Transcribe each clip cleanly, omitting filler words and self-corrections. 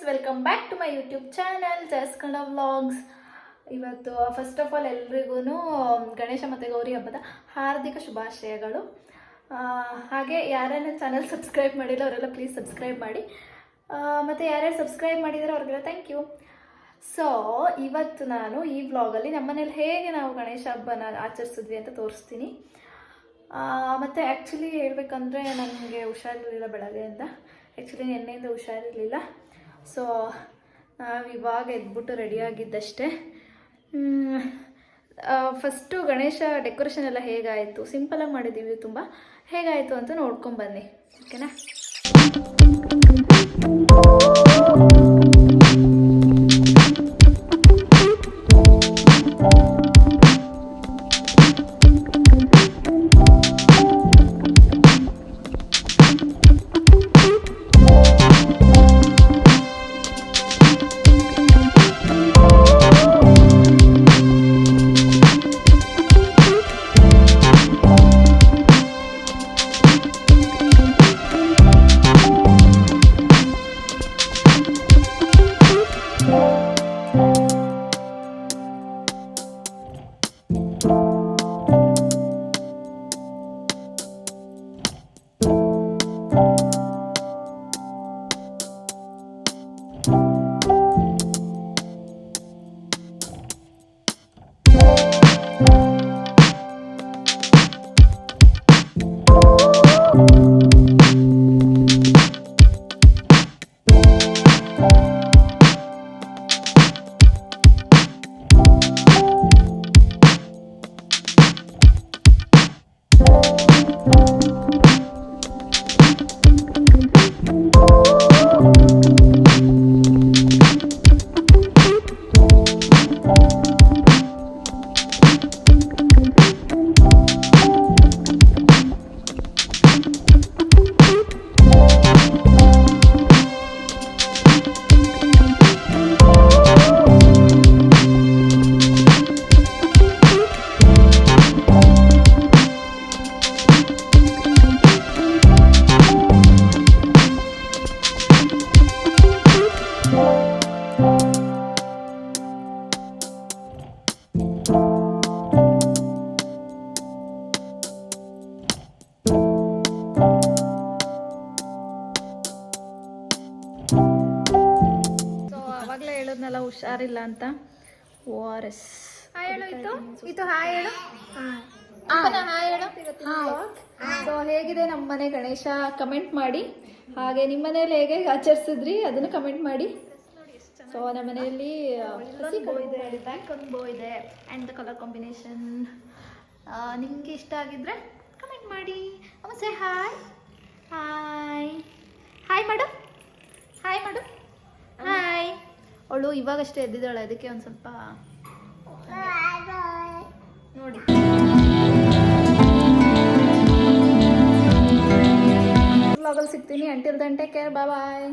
Welcome back to my YouTube channel just Kannada vlogs. ಇವತ್ತು first of all ಎಲ್ರಿಗೂ ಗಣೇಶ ಮತ್ತು ಗೌರಿ ಹಬ್ಬದ ಹಾರ್ದಿಕ ಶುಭಾಶಯಗಳು. ಹಾಗೆ ಯಾರ್ಯಾರು ಚಾನಲ್ ಸಬ್ಸ್ಕ್ರೈಬ್ ಮಾಡಿಲ್ಲ ಅವರೆಲ್ಲ ಪ್ಲೀಸ್ ಸಬ್ಸ್ಕ್ರೈಬ್ ಮಾಡಿ, ಮತ್ತು ಯಾರ್ಯಾರು ಸಬ್ಸ್ಕ್ರೈಬ್ ಮಾಡಿದರೆ ಅವ್ರಿಗೆಲ್ಲ ಥ್ಯಾಂಕ್ ಯು. ಸೊ ಇವತ್ತು ನಾನು ಈ ವ್ಲಾಗಲ್ಲಿ ನಮ್ಮನೇಲಿ ಹೇಗೆ ನಾವು ಗಣೇಶ ಹಬ್ಬನ ಆಚರಿಸಿದ್ವಿ ಅಂತ ತೋರಿಸ್ತೀನಿ. ಮತ್ತು ಆ್ಯಕ್ಚುಲಿ ಹೇಳ್ಬೇಕಂದ್ರೆ ನನಗೆ ಹುಷಾರಿರಲಿಲ್ಲ ಬೆಳಗ್ಗೆಯಿಂದ, ಆ್ಯಕ್ಚುಲಿ ನಿನ್ನೆಯಿಂದ ಹುಷಾರಿರಲಿಲ್ಲ. ಸೊ ನಾವು ಇವಾಗ ಎದ್ಬಿಟ್ಟು ರೆಡಿಯಾಗಿದ್ದಷ್ಟೇ. ಫಸ್ಟು ಗಣೇಶ ಡೆಕೋರೇಷನ್ ಎಲ್ಲ ಹೇಗಾಯಿತು, ಸಿಂಪಲಾಗಿ ಮಾಡಿದ್ದೀವಿ, ತುಂಬ ಹೇಗಾಯಿತು ಅಂತ ನೋಡ್ಕೊಂಬನ್ನಿ, ಓಕೆನಾ? ಹೇಳೋದ್ನೆಲ್ಲ ಹುಷಾರಿಲ್ಲ ಅಂತ ORS. ಹಾಯ್ ಹೇಳು, ಇದು ಹಾಯ್ ಹೇಳು, ಹಾಯ್ ಹೇಳು. ಸೊ ಹೇಗಿದೆ ನಮ್ಮ ಮನೆ ಗಣೇಶ ಕಮೆಂಟ್ ಮಾಡಿ, ಹಾಗೆ ನಿಮ್ಮ ಮನೇಲಿ ಹೇಗೆ ಆಚರಿಸಿದ್ರಿ ಅದನ್ನು ಕಮೆಂಟ್ ಮಾಡಿ. ಸೊ ನಮ್ಮ ಮನೆಯಲ್ಲಿ ಹಸಿ ಬೋ ಇದೆ, ಬ್ಯಾಕ್ ಒಂದು ಬೋ ಇದೆ, ಆ್ಯಂಡ್ ದ ಕಲರ್ ಕಾಂಬಿನೇಷನ್ ನಿಮಗೆ ಇಷ್ಟ ಆಗಿದ್ರೆ ಕಮೆಂಟ್ ಮಾಡಿ. ಸೇ ಹಾಯ್ ಹಾಯ್ ಹಾಯ್ ಮಾಡು, ಹಾಯ್ ಮಾಡು, ಹಾಯ್. ಅವಳು ಇವಾಗಷ್ಟೇ ಎದ್ದಿದ್ದಾಳೆ, ಅದಕ್ಕೆ ಒಂದು ಸ್ವಲ್ಪ ನೋಡಿ. ವ್ಲಾಗಲ್ಲಿ ಸಿಗ್ತೀನಿ. Until then take care, bye bye.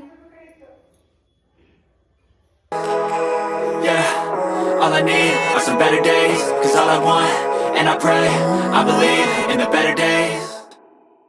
Yeah, all I need are some better days, 'cause all I want, and I pray, I believe in the better days.